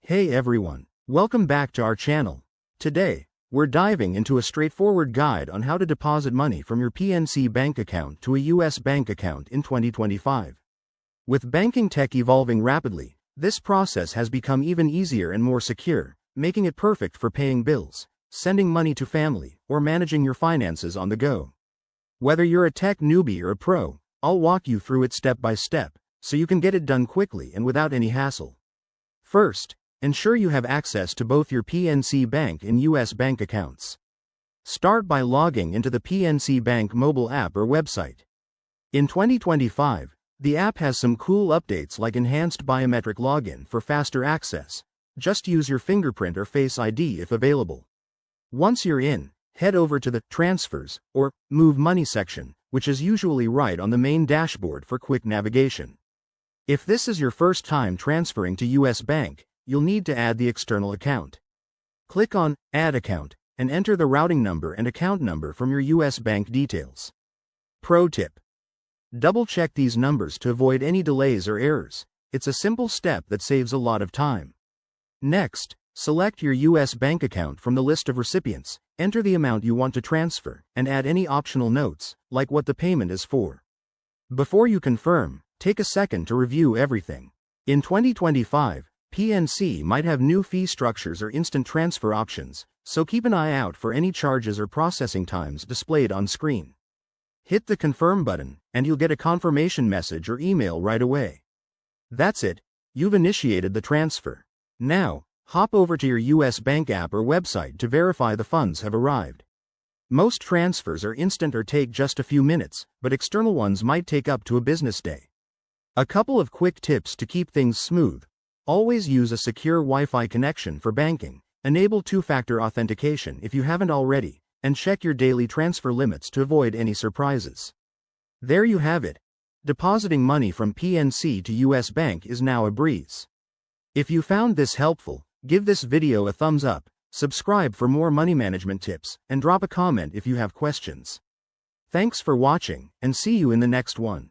Hey everyone, welcome back to our channel. Today, we're diving into a straightforward guide on how to deposit money from your PNC Bank account to a US bank account in 2025. With banking tech evolving rapidly, this process has become even easier and more secure, making it perfect for paying bills, sending money to family, or managing your finances on the go. Whether you're a tech newbie or a pro, I'll walk you through it step by step, so you can get it done quickly and without any hassle. First, ensure you have access to both your PNC Bank and US Bank accounts. Start by logging into the PNC Bank mobile app or website. In 2025, the app has some cool updates like enhanced biometric login for faster access. Just use your fingerprint or Face ID if available. Once you're in, head over to the Transfers or Move Money section, which is usually right on the main dashboard for quick navigation. If this is your first time transferring to US Bank, you'll need to add the external account. Click on Add Account and enter the routing number and account number from your US Bank details. Pro tip: double-check these numbers to avoid any delays or errors. It's a simple step that saves a lot of time. Next, select your US Bank account from the list of recipients, enter the amount you want to transfer, and add any optional notes, like what the payment is for. Before you confirm, take a second to review everything. In 2025, PNC might have new fee structures or instant transfer options, so keep an eye out for any charges or processing times displayed on screen. Hit the Confirm button, and you'll get a confirmation message or email right away. That's it, you've initiated the transfer. Now, hop over to your US Bank app or website to verify the funds have arrived. Most transfers are instant or take just a few minutes, but external ones might take up to a business day. A couple of quick tips to keep things smooth: always use a secure Wi-Fi connection for banking, enable two-factor authentication if you haven't already, and check your daily transfer limits to avoid any surprises. There you have it. Depositing money from PNC to US Bank is now a breeze. If you found this helpful, give this video a thumbs up, subscribe for more money management tips, and drop a comment if you have questions. Thanks for watching, and see you in the next one.